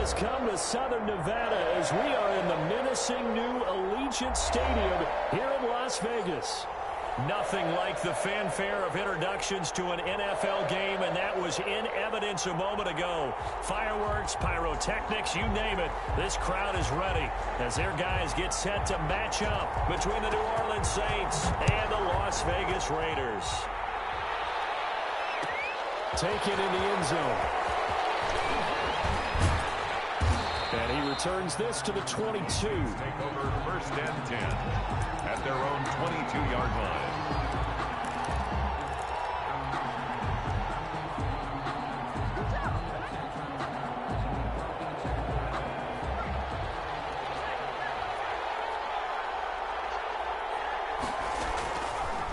has come to Southern Nevada as we are in the menacing new Allegiant Stadium here in Las Vegas. Nothing like the fanfare of introductions to an NFL game, and that was in evidence a moment ago. Fireworks, pyrotechnics, you name it. This crowd is ready as their guys get set to match up between the New Orleans Saints and the Las Vegas Raiders. Taken in the end zone. And he returns this to the 22. Take over 1st and 10 at their own 22-yard line.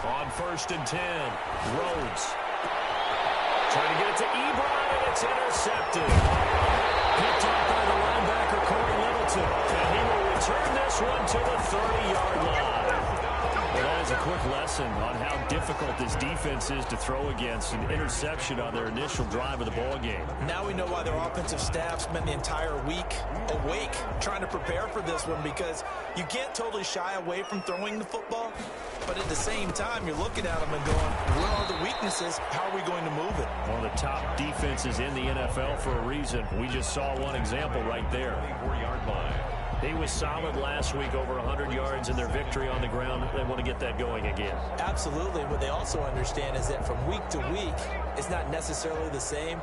On 1st and 10, Rhodes. Trying to get it to Ebron, and it's intercepted. Picked up by the linebacker, Corey Littleton. And he will return this one to the 30-yard line. Well, that is a quick lesson on how difficult this defense is to throw against. An interception on their initial drive of the ball game. Now we know why their offensive staff spent the entire week awake trying to prepare for this one, because you can't totally shy away from throwing the football, but at the same time you're looking at them and going, where are the weaknesses? How are we going to move it? One of the top defenses in the NFL for a reason. We just saw one example right there. 4-yard line. He was solid last week, over 100 yards in their victory on the ground. They want to get that going again. Absolutely. What they also understand is that from week to week, it's not necessarily the same,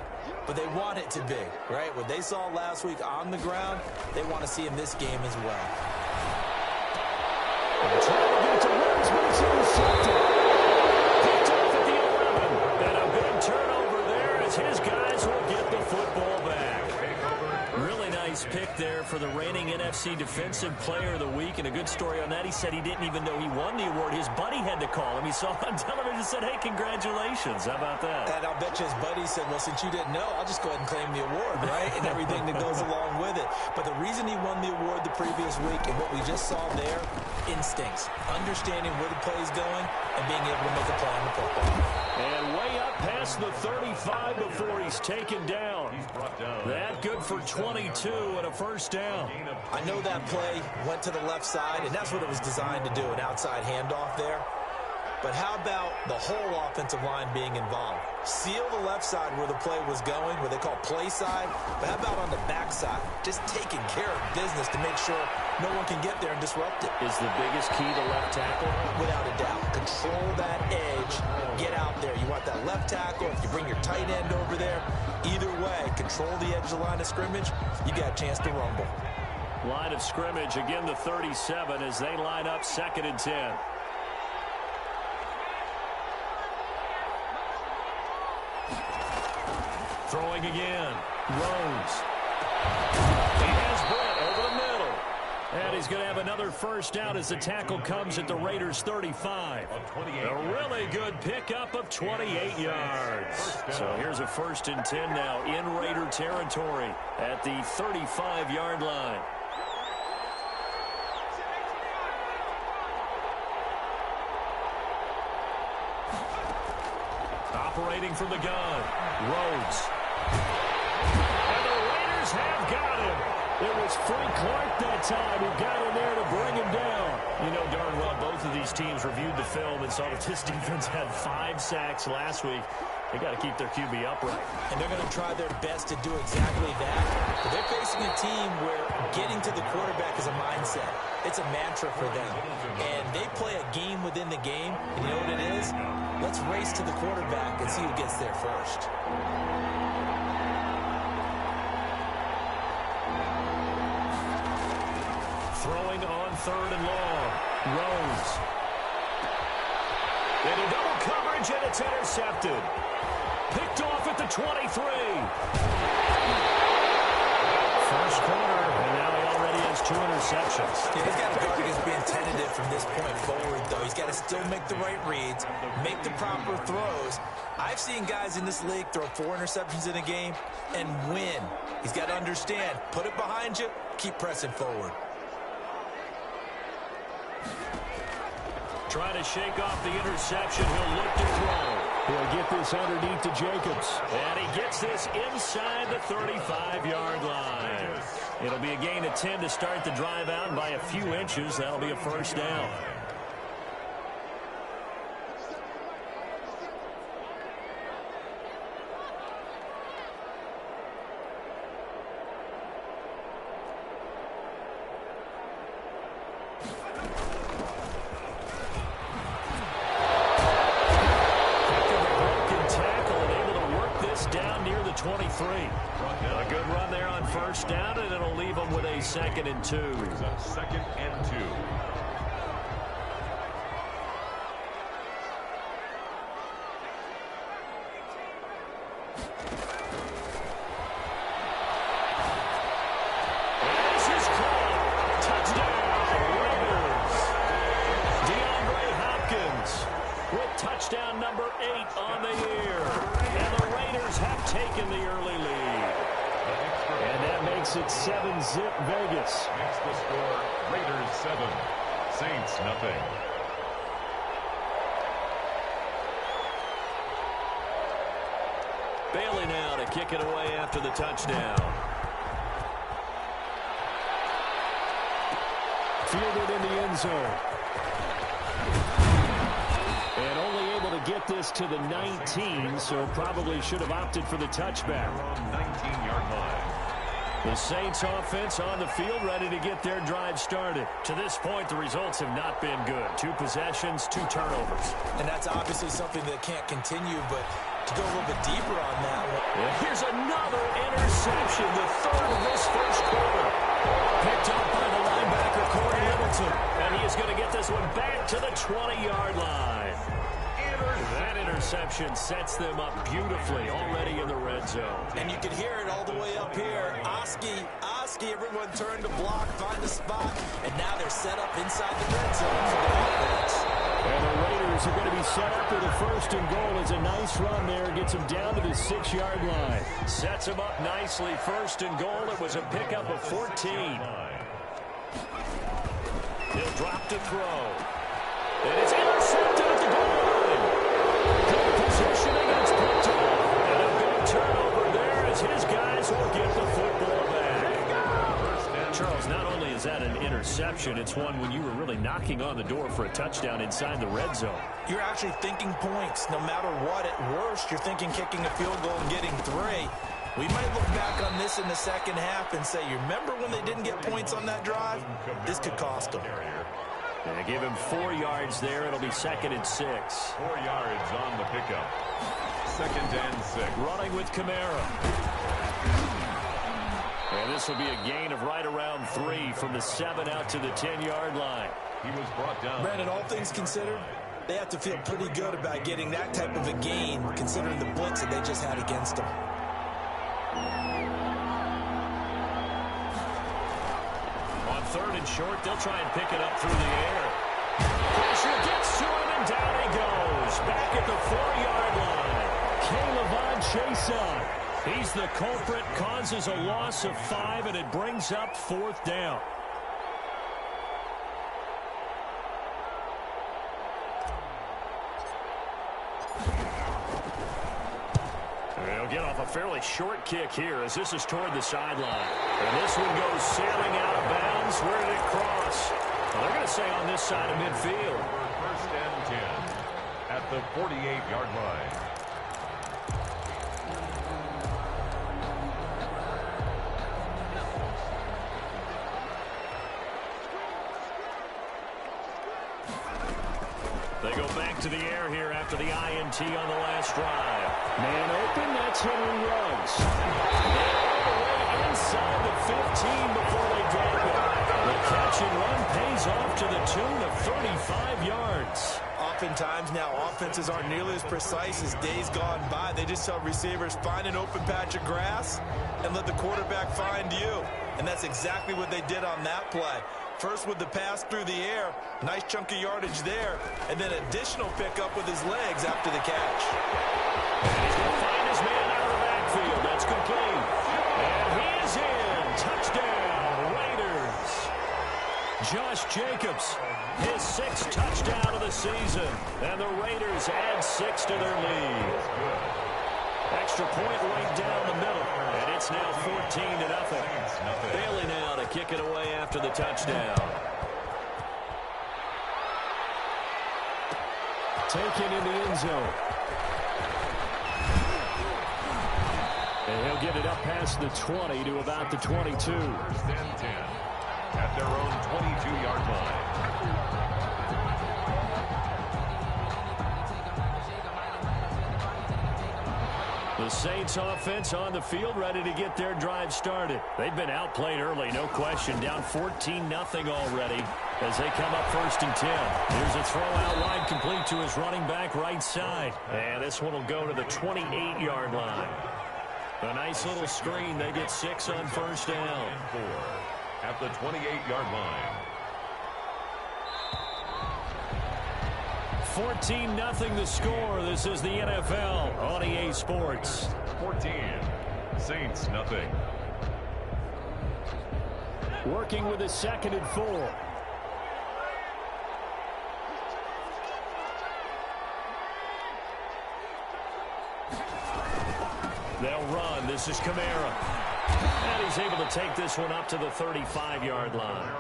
but they want it to be, right? What they saw last week on the ground, they want to see in this game as well. Trying to get it to Rhodes, but it's intercepted. Picked off at the 11. And a big turnover there as his guys will get the football back. Really nice pick there for the reigning NFC Defensive Player of the Week. And a good story on that. He said he didn't even know he won the award. His buddy had to call him. He saw on television and said, hey, congratulations. How about that? And I'll bet you his buddy said, well, since you didn't know, I'll just go ahead and claim the award, right? And everything that goes along with it. But the reason he won the award the previous week and what we just saw there, instincts, understanding where the play is going and being able to make a play on the football. And way up past the 35 before he's taken down. That good for 22 and a first down. I know that play went to the left side, and that's what it was designed to do, an outside handoff there. But how about the whole offensive line being involved? Seal the left side where the play was going, what they call play side. But how about on the back side? Just taking care of business to make sure no one can get there and disrupt it. Is the biggest key to left tackle? Without a doubt. Control that edge. Get out there. You want that left tackle. If you bring your tight end over there, either way, control the edge of the line of scrimmage. You got a chance to rumble. Line of scrimmage, again the 37 as they line up 2nd and 10. Throwing again. Rhodes. He has Brett over the middle. And he's going to have another first down as the tackle comes at the Raiders' 35. A really good pickup of 28 yards. So here's a 1st and 10 now in Raider territory at the 35-yard line. Operating from the gun, Rhodes. And the Raiders have got him. It was Frank Clark that time who got in there to bring him down. You know darn well both of these teams reviewed the film and saw that this defense had 5 sacks last week. They got to keep their QB upright. And they're going to try their best to do exactly that. But they're facing a team where getting to the quarterback is a mindset. It's a mantra for them. And they play a game within the game. And you know what it is? Let's race to the quarterback and see who gets there first. Throwing on 3rd and long. Rhodes. Into double coverage, and it's intercepted. Picked off at the 23. First corner, and now he already has 2 interceptions. Yeah, he's got to guard against being tentative from this point forward, though. He's got to still make the right reads, make the proper throws. I've seen guys in this league throw 4 interceptions in a game and win. He's got to understand, put it behind you, keep pressing forward. Trying to shake off the interception. He'll look to throw. He'll get this underneath to Jacobs. And he gets this inside the 35-yard line. It'll be a gain of 10 to start the drive out by a few inches. That'll be a first down. A good run there on first down, and it'll leave them with a 2nd and 2. Second and 2. This is caught. Touchdown, Raiders. DeAndre Hopkins with touchdown number 8 on the year. And the Raiders have taken the early lead. And that makes it 7-zip Vegas. Makes the score Raiders 7, Saints nothing. Bailey now to kick it away after the touchdown. Fielded in the end zone. And only able to get this to the 19, so probably should have opted for the touchback. 19-yard line. The Saints offense on the field, ready to get their drive started. To this point, the results have not been good. 2 possessions, 2 turnovers. And that's obviously something that can't continue, but to go a little bit deeper on that one. Yeah, here's another interception, the 3rd of this first quarter. Picked up by the linebacker, Corey Littleton. And he is going to get this one back to the 20-yard line. That interception sets them up beautifully already in the red zone. And you can hear it all the way up here. Oski, everyone turned to block, find a spot, and now they're set up inside the red zone for the offense. And the Raiders are going to be set up for the 1st and goal. It's a nice run there. Gets them down to the 6-yard line. Sets them up nicely. 1st and goal. It was a pickup of 14. He'll drop to throw. And it's intercepted at the goal line. Good positioning, and it's picked up. And a big turnover there as his guys will get the football back. Charles, not only is that an interception, it's one when you were really knocking on the door for a touchdown inside the red zone. You're actually thinking points. No matter what, at worst, you're thinking kicking a field goal and getting 3. We might look back on this in the second half and say, you remember when they didn't get points on that drive? This could cost them. They give him 4 yards there. It'll be 2nd and 6. 4 yards on the pickup. 2nd and 6. Running with Kamara. And this will be a gain of right around 3 from the 7 out to the 10-yard line. He was brought down. Brandon, all things considered, they have to feel pretty good about getting that type of a gain, considering the blitz that they just had against them. On 3rd and short, they'll try and pick it up through the air. Pressure gets to him, and down he goes. Back at the 4-yard line. K'Lavon Chaisson. He's the culprit, causes a loss of 5, and it brings up 4th down. They'll get off a fairly short kick here as this is toward the sideline. And this one goes sailing out of bounds. Where did it cross? Well, they're going to say on this side of midfield. 1st and 10 at the 48-yard line. They go back to the air here after the INT on the last drive. Man open, that's Henry Ruggs. All the way inside the 15 before they drop it. The catch and run pays off to the tune of 35 yards. Oftentimes now, offenses aren't nearly as precise as days gone by. They just tell receivers, find an open patch of grass and let the quarterback find you. And that's exactly what they did on that play. First with the pass through the air, nice chunk of yardage there, and then additional pickup with his legs after the catch. And he's going to find his man out of the backfield. That's complete. And he is in. Touchdown, Raiders. Josh Jacobs, his 6th touchdown of the season. And the Raiders add 6 to their lead. Extra point right down the middle. And it's now 14-0. Bailey now to kick it away after the touchdown. Taken in the end zone. And he'll get it up past the 20 to about the 22. First and 10 at their own 22-yard line. The Saints offense on the field, ready to get their drive started. They've been outplayed early, no question. Down 14-0 already as they come up 1st and 10. Here's a throw out wide, complete to his running back right side. And this one will go to the 28-yard line. A nice little screen. They get 6 on 1st down. 4 at the 28-yard line. 14-0 the score. This is the NFL on EA Sports. 14. Saints nothing. Working with a 2nd and 4. They'll run. This is Kamara. And he's able to take this one up to the 35-yard line.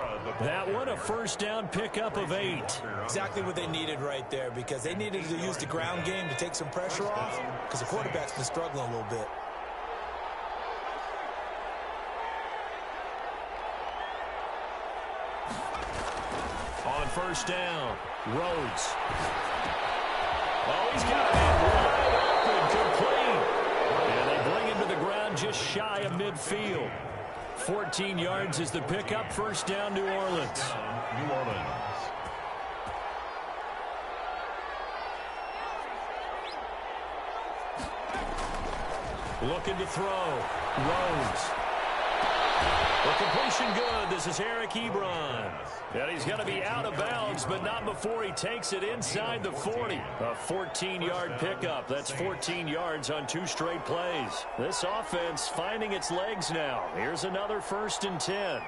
That one, a 1st down pickup of 8. Exactly what they needed right there, because they needed to use the ground game to take some pressure off, because the quarterback's been struggling a little bit. On 1st down, Rhodes. Oh, he's got it wide open, complete. And they bring him to the ground just shy of midfield. 14 yards is the pickup. 1st down, New Orleans. New Orleans. Looking to throw. Rhodes. The completion good. This is Eric Ebron. And he's going to be out of bounds, but not before he takes it inside the 40. A 14-yard pickup. That's 14 yards on 2 straight plays. This offense finding its legs now. Here's another 1st and 10.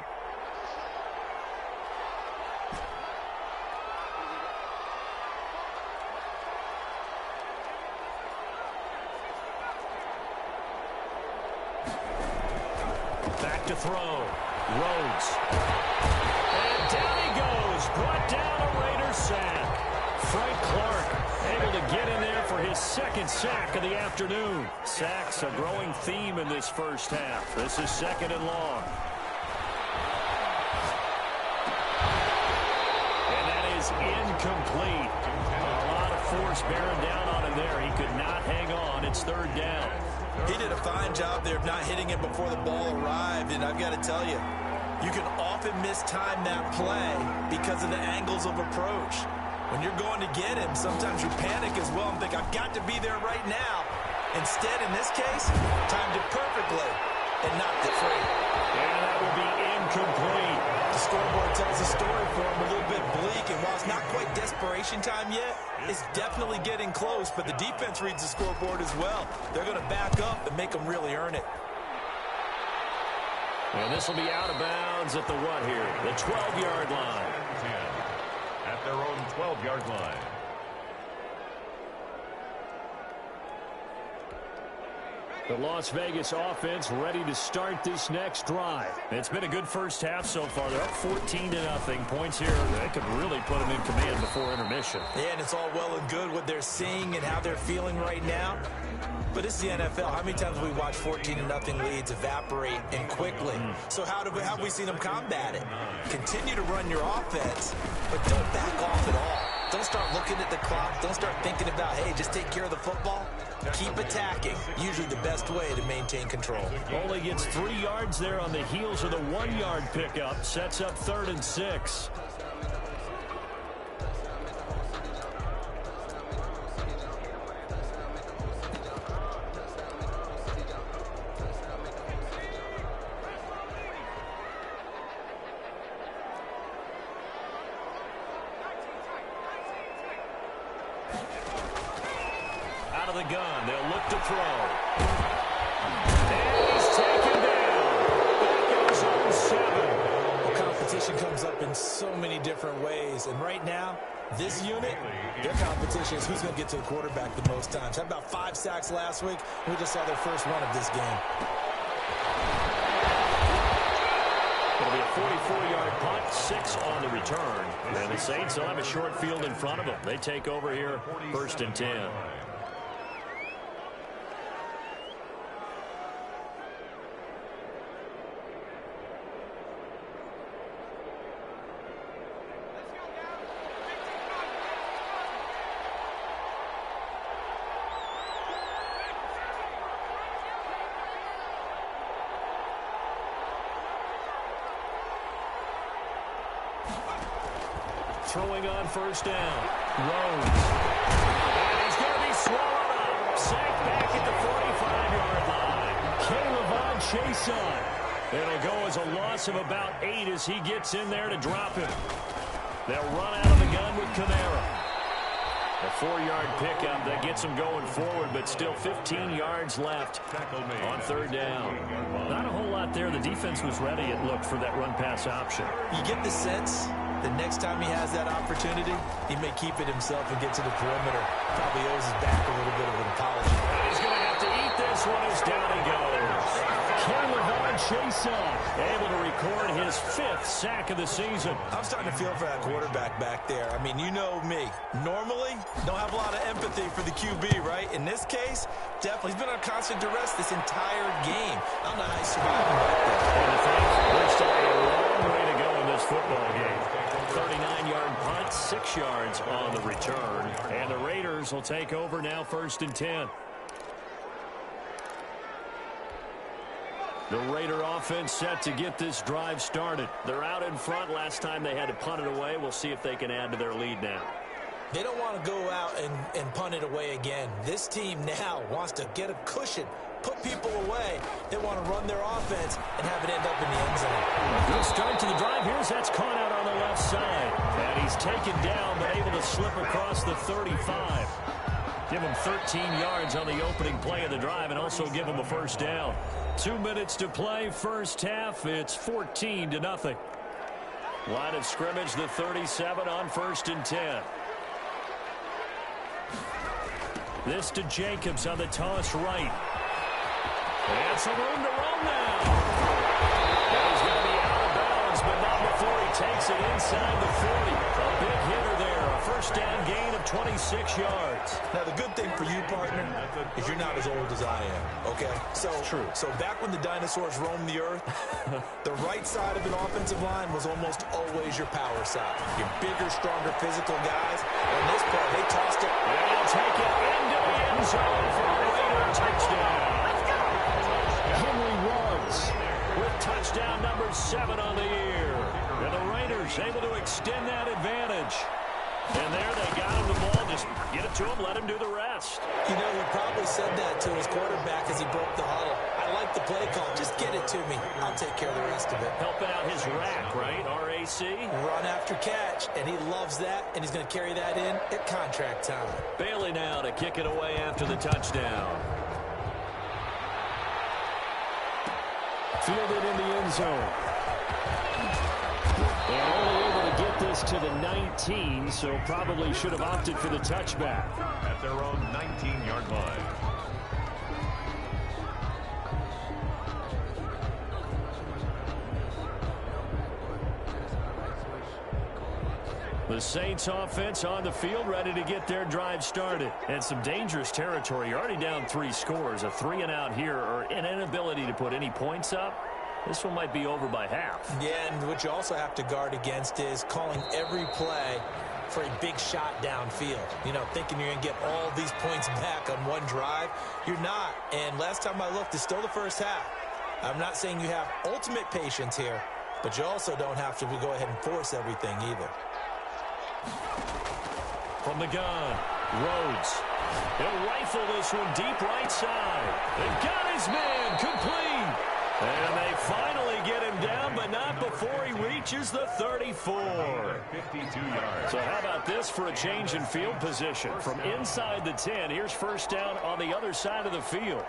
Back to throw. Rhodes. And down he goes. Brought down a Raiders sack. Frank Clark able to get in there for his 2nd sack of the afternoon. Sacks a growing theme in this 1st half. This is 2nd and long. And that is incomplete. A lot of force bearing down on him there. He could not hang on. It's 3rd down. He did a fine job there of not hitting it before the ball arrived, and I've got to tell you, you can often mistime that play because of the angles of approach. When you're going to get him, sometimes you panic as well and think, I've got to be there right now. Instead, in this case, timed it perfectly and knocked it free. And that will be incomplete. The scoreboard tells a story for him, a little bit bleak, and while it's not quite desperation time yet, it's definitely getting close, but the defense reads the scoreboard as well. They're going to back up and make them really earn it. And this will be out of bounds at the what here? The 12-yard line. 10 at their own 12-yard line. The Las Vegas offense ready to start this next drive. It's been a good 1st half so far. They're up 14-0. Points here that could really put them in command before intermission. Yeah, and it's all well and good what they're seeing and how they're feeling right now. But it's the NFL. How many times have we watched 14-0 leads evaporate and quickly? So how have we seen them combat it? Continue to run your offense, but don't back off at all. Don't start looking at the clock. Don't start thinking about, hey, just take care of the football. Keep attacking. Usually the best way to maintain control. Only gets 3 yards there on the heels of the 1-yard pickup. Sets up 3rd and 6. Out of the gun, they'll look to throw. And he's taken down. That goes on 7. Well, competition competition comes up in so many different ways. And right now, this unit, their competition is who's going to get to the quarterback the most times. Had about 5 sacks last week. We just saw their first run of this game. It'll be a 44-yard punt, 6 on the return. And the Saints will have a short field in front of them. They take over here, 1st and 10. Throwing on 1st down. Rhodes. And he's going to be swallowed up. Sacked back at the 45-yard line. K'Lavon Chaisson. It'll go as a loss of about 8 as he gets in there to drop him. They'll run out of the gun with Kamara. A 4-yard pickup that gets him going forward, but still 15 yards left on 3rd down. Not a whole lot there. The defense was ready, it looked, for that run-pass option. You get the sense the next time he has that opportunity, he may keep it himself and get to the perimeter. Probably owes his back a little bit of an apology. And he's going to have to eat this one as down he goes. K'Lavon Chaisson able to record his 5th sack of the season. I'm starting to feel for that quarterback back there. I mean, you know me. Normally, don't have a lot of empathy for the QB, right? In this case, definitely. He's been on constant duress this entire game. I don't know how he's surviving back there. And I think there's still a long way to go in this football game. 39-yard punt, 6 yards on the return. And the Raiders will take over now, 1st and 10. The Raider offense set to get this drive started. They're out in front. Last time they had to punt it away. We'll see if they can add to their lead now. They don't want to go out and punt it away again. This team now wants to get a cushion, put people away. They want to run their offense and have it end up in the end zone. Good start to the drive. Here's that's caught out on the left side. And he's taken down, but able to slip across the 35. Give him 13 yards on the opening play of the drive and also give him a 1st down. 2 minutes to play, 1st half. It's 14-0. Line of scrimmage, the 37 on 1st and 10. This to Jacobs on the toss right. And some room to run now. And he's going to be out of bounds, but not before he takes it inside the 40. A big hitter there. A 1st down gain of 26 yards. Now, the good thing for you, partner, is you're not as old as I am, okay? So, true. So back when the dinosaurs roamed the earth, the right side of an offensive line was almost always your power side. Your bigger, stronger, physical guys. On this play, they tossed it. And he'll take it into the end zone for a Raider touchdown. Henry Ruggs with touchdown number 7 on the year. And the Raiders able to extend that advantage. And there they got him the ball. Just get it to him, let him do the rest. You know, he probably said that to his quarterback as he broke the huddle. I like the play call. Just get it to me. I'll take care of the rest of it. Helping out his rack, right? RAC. Run after catch, and he loves that, and he's going to carry that in at contract time. Bailey now to kick it away after the touchdown. Fielded in the end zone. And only able to get this to the 19, so probably should have opted for the touchback. At their own 19-yard line. The Saints offense on the field, ready to get their drive started. And some dangerous territory. You're already down 3 scores. A 3-and-out here, or an inability to put any points up. This one might be over by half. Yeah, and what you also have to guard against is calling every play for a big shot downfield. You know, thinking you're going to get all these points back on one drive. You're not. And last time I looked, it's still the first half. I'm not saying you have ultimate patience here, but you also don't have to go ahead and force everything either. From the gun, Rhodes. He'll rifle this one deep right side. They've got his man complete. And they finally get him down, but not before he reaches the 34. 52 yards. So how about this for a change in field position? From inside the 10, here's 1st down on the other side of the field.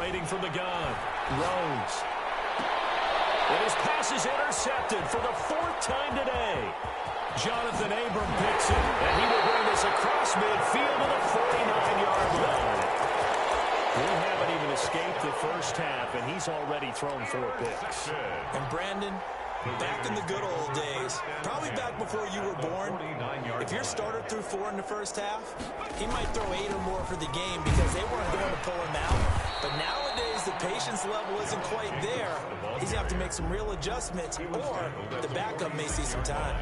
operating from the gun. Rose. And his pass is intercepted for the 4th time today. Jonathan Abram picks it, and he will bring this across midfield to the 49-yard line. We haven't even escaped the first half, and he's already thrown 4 picks. And Brandon, back in the good old days, probably back before you were born, if your starter threw 4 in the first half, he might throw 8 or more for the game because they weren't going to pull him out. But nowadays, the patience level isn't quite there. He's going to have to make some real adjustments, or the backup may see some time.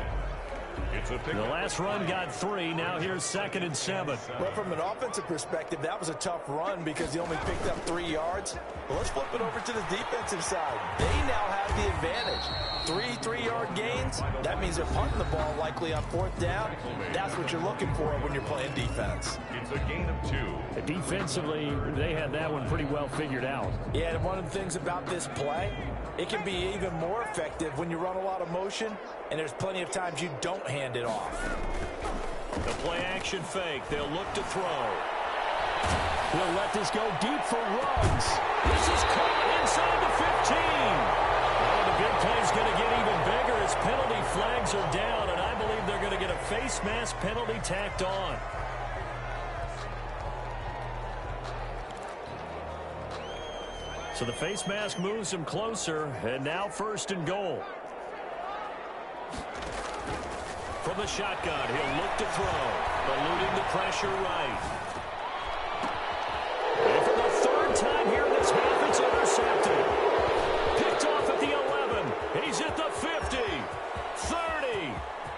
The last run got 3. Now here's 2nd and 7. Well, from an offensive perspective, that was a tough run because he only picked up 3 yards. Well, let's flip it over to the defensive side. They now have the advantage. 3 3-yard gains. That means they're punting the ball likely on 4th down. That's what you're looking for when you're playing defense. It's a gain of 2. Defensively, they had that one pretty well figured out. Yeah, and one of the things about this play, it can be even more effective when you run a lot of motion, and there's plenty of times you don't hand it off. The play-action fake. They'll look to throw. He'll let this go deep for Ruggs. This is caught inside the 15. Oh, the big play's going to get even bigger as penalty flags are down, and I believe they're going to get a face mask penalty tacked on. So the face mask moves him closer, and now 1st and goal. From the shotgun, he'll look to throw, eluding the pressure right. And for the 3rd time here in this half, it's intercepted. Picked off at the 11. He's at the 50, 30,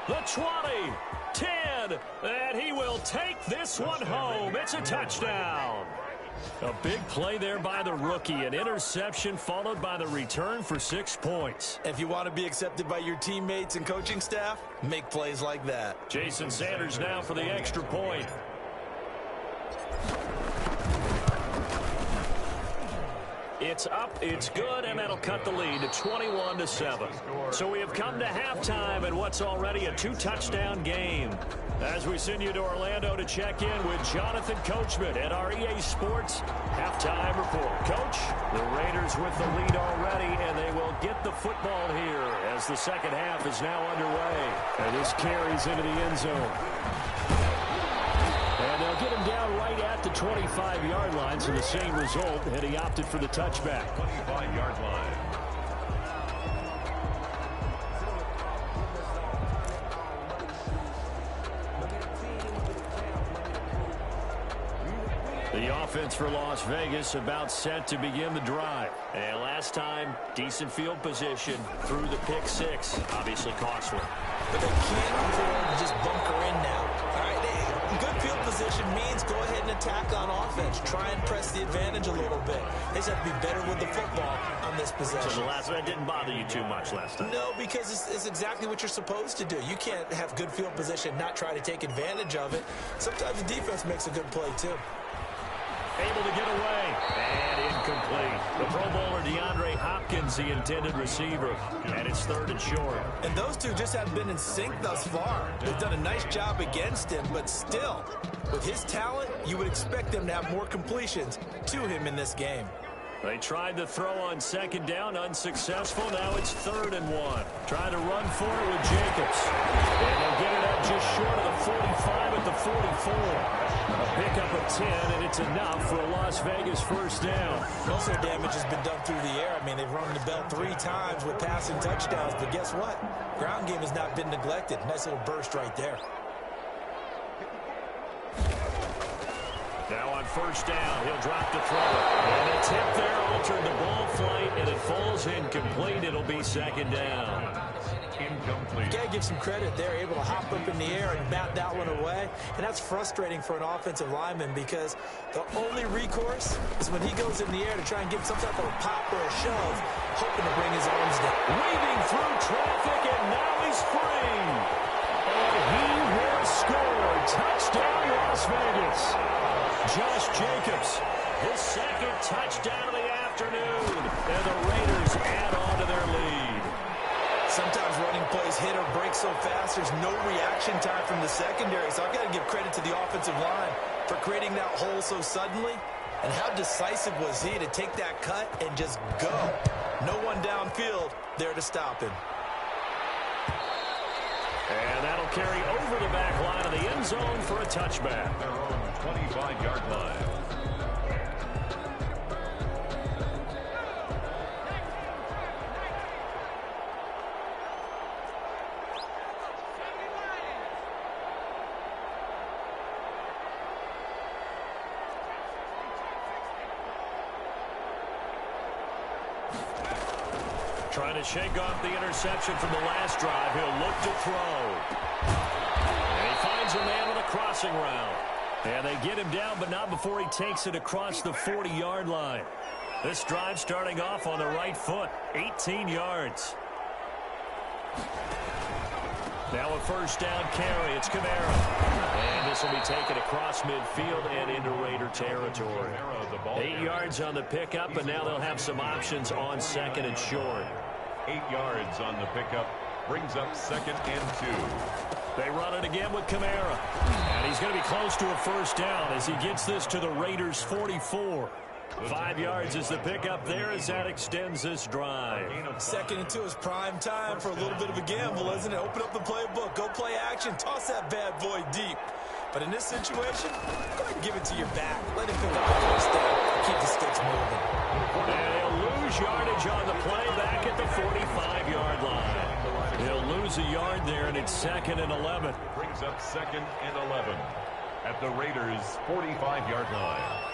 the 20, 10, and he will take this one home. It's a touchdown. A big play there by the rookie. An interception followed by the return for 6 points. If you want to be accepted by your teammates and coaching staff, make plays like that. Jason Sanders now for the extra point. It's up, it's good, and that'll cut the lead to 21-7. So we have come to halftime in what's already a 2-touchdown game. As we send you to Orlando to check in with Jonathan Coachman at our EA Sports Halftime Report. Coach, the Raiders with the lead already, and they will get the football here as the second half is now underway. And this carries into the end zone. And they'll get him down right at the 25-yard line, so the same result, and he opted for the touchback. 25-yard line. The offense for Las Vegas about set to begin the drive. And last time, decent field position through the pick 6. Obviously costly. But they can't afford to just bunker in now. All right, good field position means go ahead and attack on offense. Try and press the advantage a little bit. They just have to be better with the football on this possession. So the last one didn't bother you too much last time? No, because it's exactly what you're supposed to do. You can't have good field position, not try to take advantage of it. Sometimes the defense makes a good play, too. Able to get away, and incomplete. The Pro Bowler DeAndre Hopkins, the intended receiver, and it's 3rd and short. And those two just haven't been in sync thus far. They've done a nice job against him, but still, with his talent, you would expect them to have more completions to him in this game. They tried to throw on 2nd down, unsuccessful. Now it's 3rd and 1. Trying to run for it with Jacobs. And they'll get it up just short of the 45 at the 44. A pickup of 10, and it's enough for a Las Vegas 1st down. Most of the damage has been done through the air. I mean, they've rung the bell 3 times with passing touchdowns, but guess what? Ground game has not been neglected. Nice little burst right there. Now on 1st down, he'll drop to throw it. And a tip there altered the ball flight, and it falls incomplete. It'll be 2nd down. Incomplete. You got to give some credit. They're able to hop up in the air and bat that one away. And that's frustrating for an offensive lineman because the only recourse is when he goes in the air to try and give some type of a pop or a shove, hoping to bring his arms down. Weaving through traffic, and now he's free. And he will score. Touchdown, Las Vegas. Josh Jacobs, his 2nd touchdown of the afternoon. And the Raiders add on to their lead. Sometimes running plays hit or break so fast, there's no reaction time from the secondary. So I've got to give credit to the offensive line for creating that hole so suddenly And how decisive was he to take that cut and just go? No one downfield there to stop him. And that'll carry over the back line of the end zone for a touchback. Their own 25-yard line. Trying to shake off the interception from the last drive. He'll look to throw. And he finds a man on a crossing route. And they get him down, but not before he takes it across the 40-yard line. This drive starting off on the right foot. 18 yards. Now a first down carry. It's Kamara. And this will be taken across midfield and into Raider territory. 8 yards on the pickup, and now they'll have some options on second and short. 8 yards on the pickup. Brings up second and 2. They run it again with Kamara. And he's going to be close to a first down as he gets this to the Raiders' 44. 5 yards is the pickup there as that extends this drive. Second and 2 is prime time for a little bit of a gamble, isn't it? Open up the playbook, go play action, toss that bad boy deep. But in this situation, go ahead and give it to your back. Let him pick up the first down. Keep the sticks moving. And he'll lose yardage on the play back at the 45-yard line. He'll lose a yard there, and it's second and 11. Brings up second and 11 at the Raiders' 45-yard line.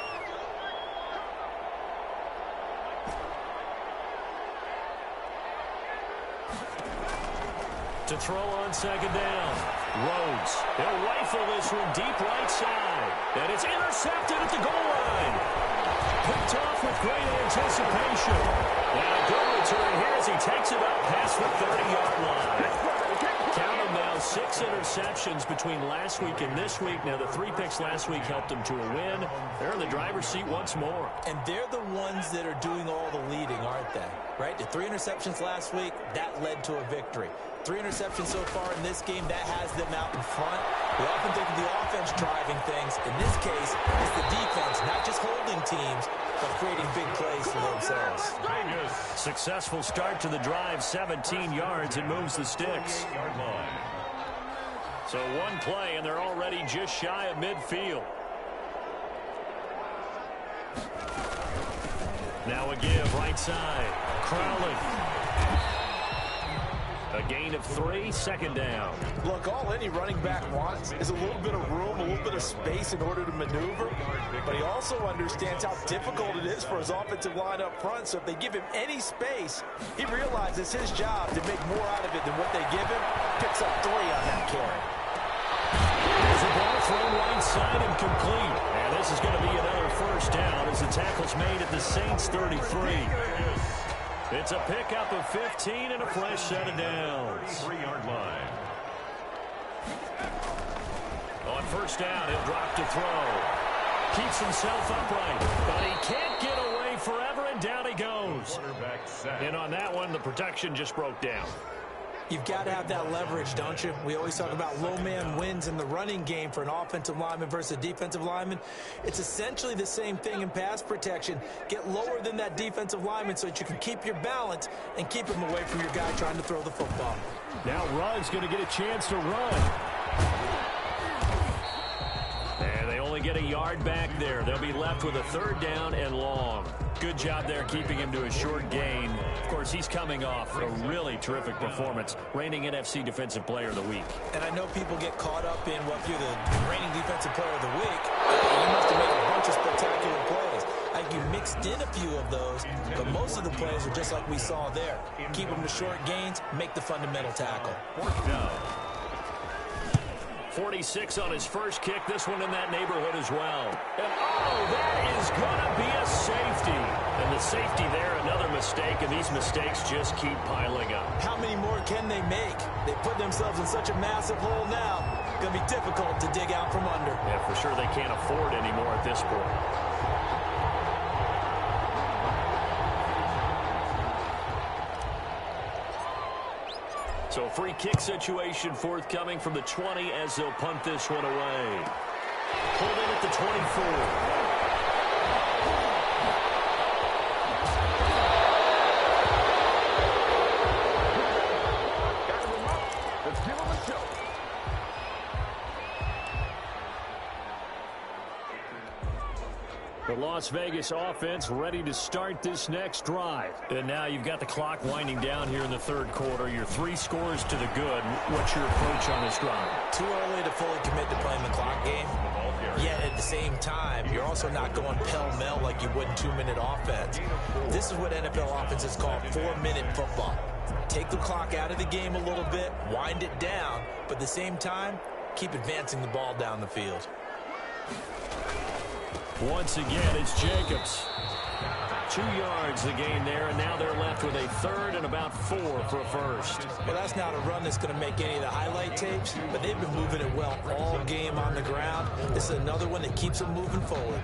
To throw on second down. Rhodes. He'll rifle this one deep right side. And it's intercepted at the goal line. Picked off with great anticipation. And a good return here as he takes it up past the 30-yard line. Count them now, 6 interceptions between last week and this week. Now, the 3 picks last week helped them to a win. They're in the driver's seat once more. And they're the ones that are doing all the leading, aren't they? Right? The 3 interceptions last week, that led to a victory. 3 interceptions so far in this game, that has them out in front. We often think of the offense driving things. In this case, it's the defense, not just holding teams, but creating big plays for themselves. Successful start to the drive, 17 yards, and moves the sticks. So one play, and they're already just shy of midfield. Now a give, right side. Crowley. A gain of 3, second down. Look, all any running back wants is a little bit of room, a little bit of space in order to maneuver. But he also understands how difficult it is for his offensive line up front. So if they give him any space, he realizes his job to make more out of it than what they give him. Picks up 3 on that carry. There's a ball thrown right side and complete. And this is going to be another first down as the tackle's made at the Saints' 33. It's a pickup of 15 and a fresh set of downs. 3-yard line. On first down, he'll drop to throw. Keeps himself upright, but he can't get away forever, and down he goes. And on that one, the protection just broke down. You've got to have that leverage, don't you? We always talk about low man wins in the running game for an offensive lineman versus a defensive lineman. It's essentially the same thing in pass protection. Get lower than that defensive lineman so that you can keep your balance and keep him away from your guy trying to throw the football. Now Rudd's going to get a chance to run. And they only get a yard back there. They'll be left with a third down and long. Good job there keeping him to a short gain. Of course, he's coming off a really terrific performance, reigning NFC Defensive Player of the Week. And I know people get caught up in, well, if you're the reigning Defensive Player of the Week, you must have made a bunch of spectacular plays. I think you mixed in a few of those, but most of the plays are just like we saw there. Keep them to short gains, make the fundamental tackle. 46 on his first kick. This one in that neighborhood as well. And oh, that is going to be a safety. And the safety there, another mistake, and these mistakes just keep piling up. How many more can they make? They put themselves in such a massive hole now. Going to be difficult to dig out from under. Yeah, for sure they can't afford anymore at this point. So a free kick situation forthcoming from the 20 as they'll punt this one away. Pulled in at the 24. Las Vegas offense ready to start this next drive. And now you've got the clock winding down here in the third quarter. You're 3 scores to the good. What's your approach on this drive? Too early to fully commit to playing the clock game. Yet at the same time, you're also not going pell-mell like you would in 2-minute offense. This is what NFL offenses call 4-minute football. Take the clock out of the game a little bit, wind it down, but at the same time, keep advancing the ball down the field. Once again, it's Jacobs. 2 yards the gain there, and now they're left with a third and about 4 for a first. Well, that's not a run that's going to make any of the highlight tapes, but they've been moving it well all game on the ground. This is another one that keeps them moving forward.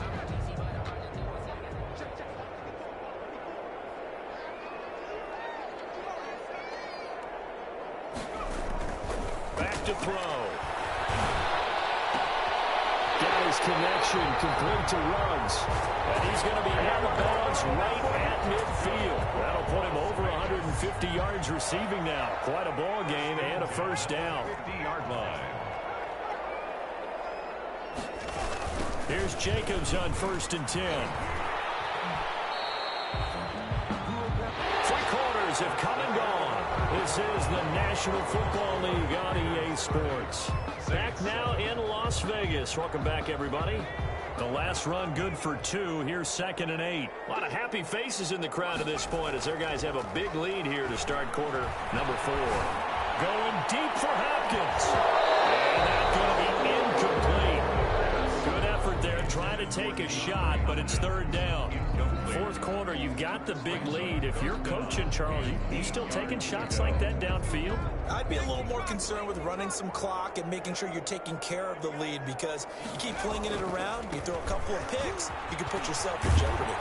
Back to throw. Got his connection complete to Ruggs. And he's going to be out of bounds right at midfield. That'll put him over 150 yards receiving now. Quite a ball game and a first down. 50-yard line. Here's Jacobs on 1st and 10. 3 quarters have come and gone. This is the National Football League on EA Sports. Back now in Las Vegas. Welcome back, everybody. The last run good for 2. Here's 2nd and 8. A lot of happy faces in the crowd at this point as their guys have a big lead here to start quarter number 4. Going deep for Hopkins. And that's going to be incomplete. Good effort there trying to take a shot, but it's 3rd down. 4th quarter, you've got the big lead. If you're coaching, Charles, you still taking shots like that downfield? I'd be a little more concerned with running some clock and making sure you're taking care of the lead, because you keep flinging it around, you throw a couple of picks, you can put yourself in jeopardy.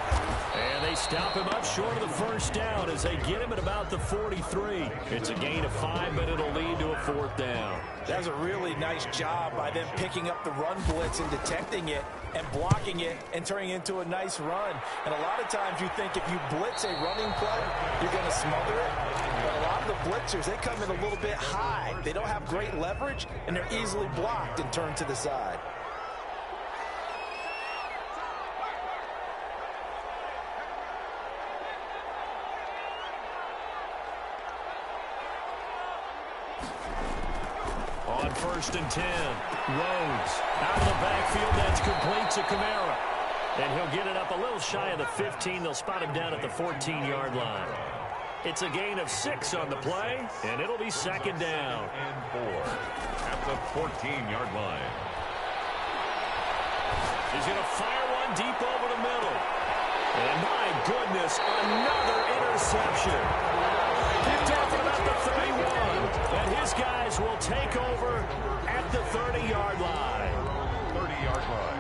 And they stop him up short of the first down as they get him at about the 43. It's a gain of 5, but it'll lead to a 4th down. That was a really nice job by them picking up the run blitz and detecting it and blocking it and turning it into a nice run. And a lot of times you think if you blitz a running play, you're going to smother it. But a lot of the blitzers, they come in a little bit high. They don't have great leverage, and they're easily blocked and turned to the side. On 1st and 10, Rhodes out of the backfield. That's complete to Kamara. And he'll get it up a little shy of the 15. They'll spot him down at the 14-yard line. It's a gain of 6 on the play, and it'll be 2nd down. And 4 at the 14-yard line. He's going to fire one deep over the middle. And my goodness, another interception. Picked off at about the 31. And his guys will take over at the 30-yard line. 30-yard line.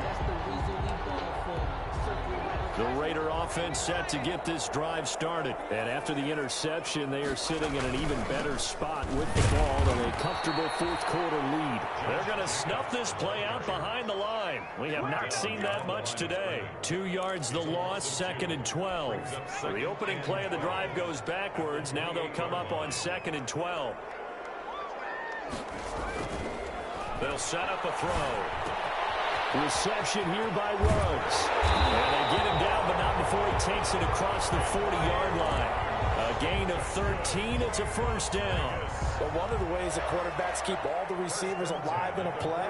The Raider offense set to get this drive started. And after the interception, they are sitting in an even better spot with the ball and a comfortable 4th quarter lead. They're going to snuff this play out behind the line. We have not seen that much today. 2 yards the loss, 2nd and 12. So the opening play of the drive goes backwards. Now they'll come up on 2nd and 12. They'll set up a throw. Reception here by Ruggs. And they get him down, but not before he takes it across the 40-yard line. A gain of 13. It's a first down. But one of the ways the quarterbacks keep all the receivers alive in a play,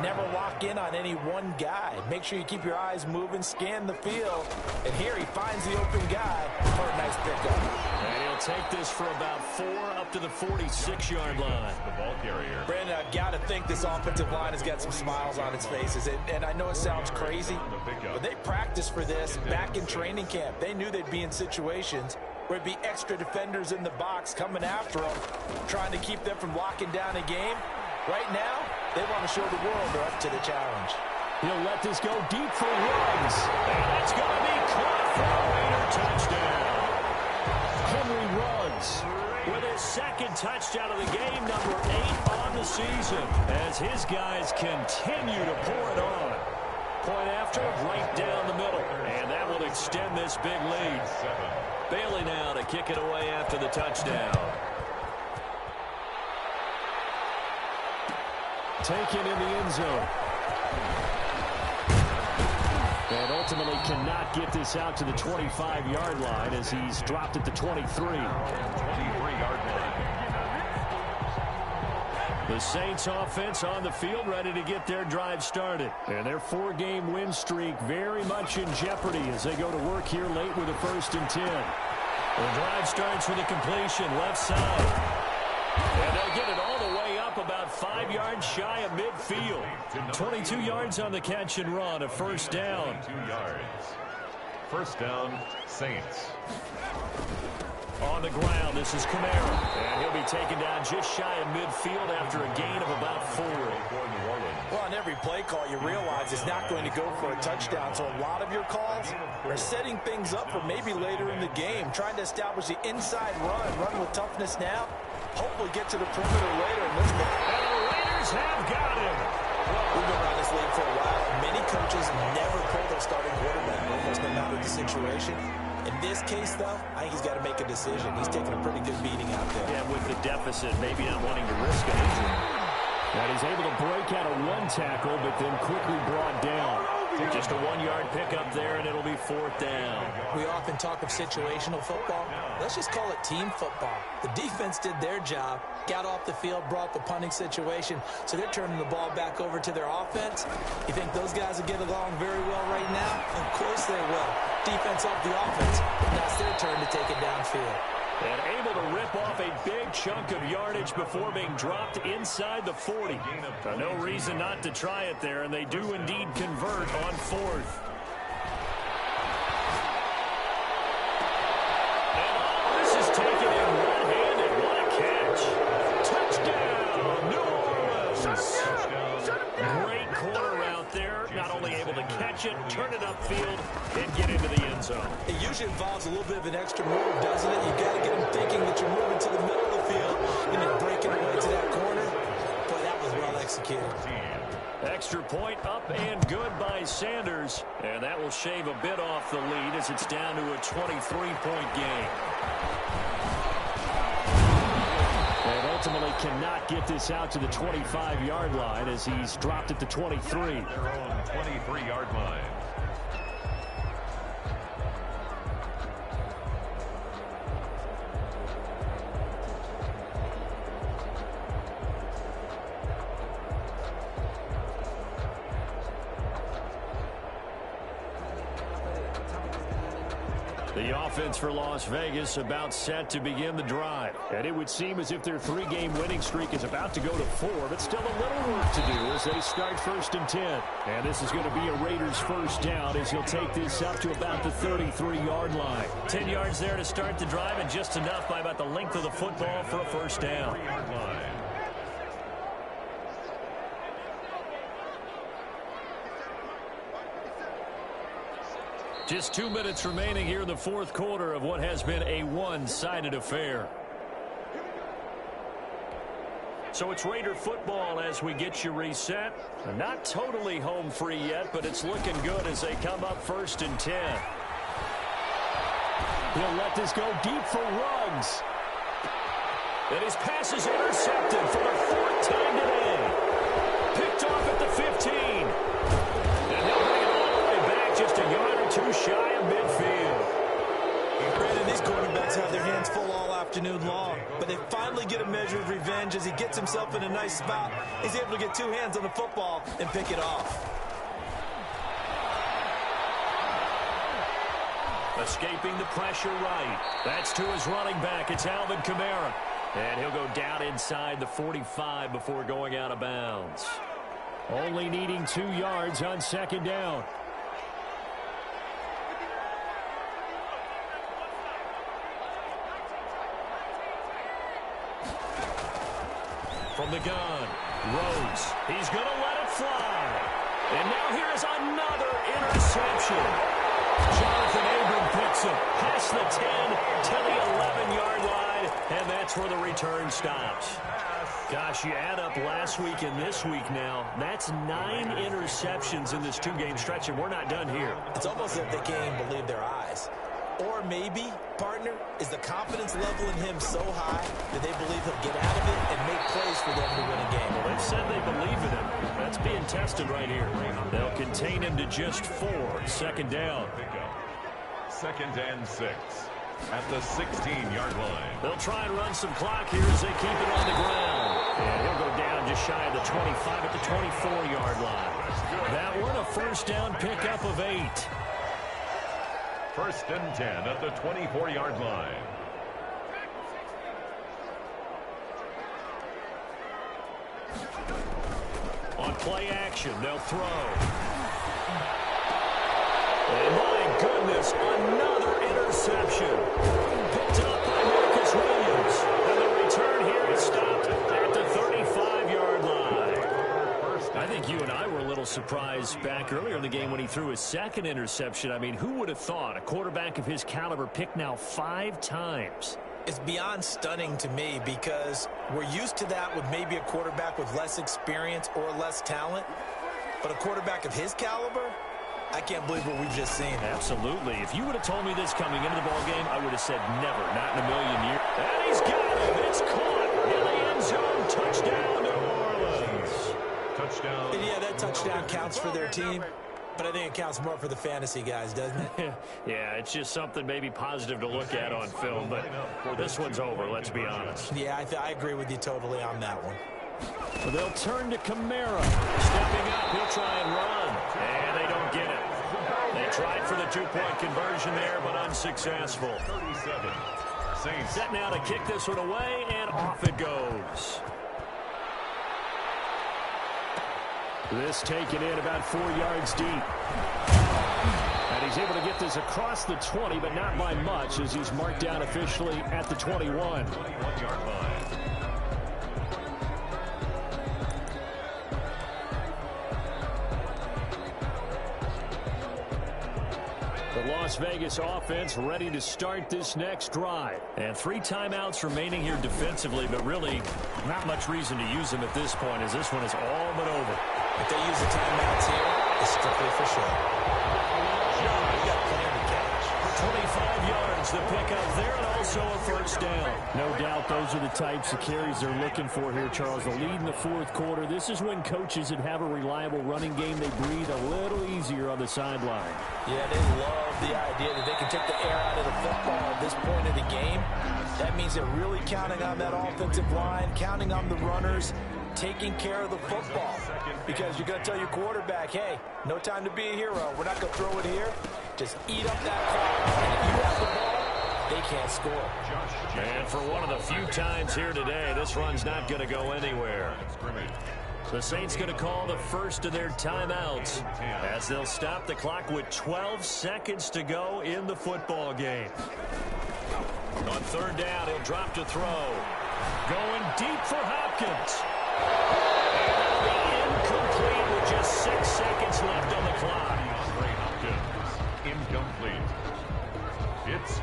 never lock in on any one guy. Make sure you keep your eyes moving, scan the field. And here he finds the open guy for a nice pickup. And he'll take this for about 4 up to the 46-yard line. The ball carrier. Brandon, I've got to think this offensive line has got some smiles on its faces. And I know it sounds crazy, but they practiced for this back in training camp. They knew they'd be in situations where it'd be extra defenders in the box coming after them, trying to keep them from locking down a game. Right now, they want to show the world they're up to the challenge. He'll let this go deep for Ruggs. And it's going to be caught for a Raider touchdown. Henry Ruggs with his 2nd touchdown of the game, number 8 on the season, as his guys continue to pour it on. Point after, right down the middle, and that will extend this big lead. Bailey now to kick it away after the touchdown. Taken in the end zone. And ultimately cannot get this out to the 25-yard line as he's dropped at the 23. 23-yard line. The Saints offense on the field ready to get their drive started. And their 4-game win streak very much in jeopardy as they go to work here late with a 1st and 10. The drive starts with a completion left side. And they'll get it all the way up about 5 yards shy of midfield. 22 yards on the catch and run, a 1st down. 2 yards. 1st down, Saints. On the ground, this is Kamara. And he'll be taken down just shy of midfield after a gain of about 4. Well, on every play call, you realize it's not going to go for a touchdown. So a lot of your calls are setting things up for maybe later in the game, trying to establish the inside run with toughness now. Hopefully get to the perimeter later in this one. And the Raiders have got him. We've been around this league for a while. Many coaches never pull their starting quarterback, almost no matter the situation. In this case, though, I think he's got to make a decision. He's taking a pretty good beating out there. Yeah, with the deficit, maybe not wanting to risk an injury. And he's able to break out a 1 tackle, but then quickly brought down. Just a 1-yard pickup there, and it'll be 4th down. We often talk of situational football. Let's just call it team football. The defense did their job, got off the field, brought the punting situation, so they're turning the ball back over to their offense. You think those guys will get along very well right now? Of course they will. Defense off the offense, but now it's their turn to take it downfield. And able to rip off a big chunk of yardage before being dropped inside the 40. No reason not to try it there, and they do indeed convert on 4th. And this is taken in one-handed. What a catch. Touchdown, New Orleans. Great corner out there. Not only able to catch it, turn it upfield, and get into the end zone. It usually involves a little bit of an extra move, doesn't it? You've got to get them thinking that you're moving to the middle of the field and you're breaking away to that corner. Boy, that was well executed. Extra point up and good by Sanders. And that will shave a bit off the lead as it's down to a 23-point game. And ultimately cannot get this out to the 25-yard line as he's dropped at the 23. Their own 23-yard line. The offense for Las Vegas about set to begin the drive. And it would seem as if their 3-game winning streak is about to go to 4, but still a little work to do as they start 1st and 10. And this is going to be a Raiders 1st down as he'll take this up to about the 33-yard line. 10 yards there to start the drive and just enough by about the length of the football for a 1st down. Just 2 minutes remaining here in the 4th quarter of what has been a one-sided affair. So it's Raider football as we get you reset. Not totally home free yet, but it's looking good as they come up 1st and 10. He'll let this go deep for Ruggs. And his pass is intercepted for the 4th time today. Picked off at the 15. And he'll bring it all the way back just a yard or 2 shy of midfield. Granted, these quarterbacks have their hands full all afternoon long, but they finally get a measure of revenge as he gets himself in a nice spot. He's able to get 2 hands on the football and pick it off. Escaping the pressure right. That's to his running back. It's Alvin Kamara. And he'll go down inside the 45 before going out of bounds. Only needing 2 yards on 2nd down. From the gun, Rhodes. He's going to let it fly. And now here is another interception. Jonathan Abram picks him past the 10 to the 11-yard line, and that's where the return stops. Gosh, you add up last week and this week now, that's 9 interceptions in this 2-game stretch, and we're not done here. It's almost as if they can't even believe their eyes. Or maybe, partner, is the confidence level in him so high that they believe he'll get out of it and make plays for them to win a game. Well, they've said they believe in him. That's being tested right here. They'll contain him to just 4. Second down. Second and 6 at the 16-yard line. They'll try and run some clock here as they keep it on the ground. And he'll go down just shy of the 25 at the 24-yard line. That one a first down pickup of 8. First and 10 at the 24-yard line. On play action, they'll throw. And my goodness, another interception. Picked up by Marcus Williams. And the return here is stopped at the 35-yard line. I think you and I were a little surprised back earlier in the game when he threw his second interception. I mean, who would have thought a quarterback of his caliber picked now 5 times? It's beyond stunning to me because we're used to that with maybe a quarterback with less experience or less talent. But a quarterback of his caliber, I can't believe what we've just seen. Absolutely. If you would have told me this coming into the ballgame, I would have said never, not in a million years. And he's got him. It's caught in the end zone. Touchdown, New Orleans. Touchdown. And yeah, that touchdown counts for their team, but I think it counts more for the fantasy guys, doesn't it? Yeah, it's just something maybe positive to look at on film, but this one's over, let's be honest. Yeah, I agree with you totally on that one. So they'll turn to Kamara. Stepping up, he'll try and run. And they don't get it. They tried for the 2-point conversion there, but unsuccessful. 37. Saints. Set now to kick this one away, and off it goes. This taken in about 4 yards deep. And he's able to get this across the 20, but not by much, as he's marked down officially at the 21. 21-yard line. The Las Vegas offense ready to start this next drive. And 3 timeouts remaining here defensively, but really not much reason to use them at this point, as this one is all but over. If they use the timeouts here, it's strictly for show. You got plenty to catch. 25 yards, the pickup there, and also a first down. No doubt those are the types of carries they're looking for here, Charles. The lead in the 4th quarter. This is when coaches that have a reliable running game, they breathe a little easier on the sideline. Yeah, they love the idea that they can take the air out of the football at this point of the game. That means they're really counting on that offensive line, counting on the runners, taking care of the football. Because you're going to tell your quarterback, hey, no time to be a hero. We're not going to throw it here. Just eat up that clock. And if you have the ball, they can't score. And for one of the few times here today, this run's not going to go anywhere. The Saints going to call the first of their timeouts as they'll stop the clock with 12 seconds to go in the football game. On 3rd down, he'll drop to throw. Going deep for Hopkins. And that'll be incomplete with just 6 seconds left on the clock. Incomplete.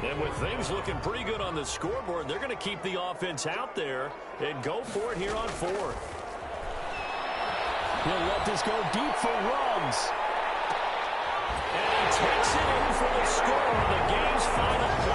And with things looking pretty good on the scoreboard, they're going to keep the offense out there and go for it here on 4th. He'll let this go deep for Ruggs. And he takes it in for the score on the game's final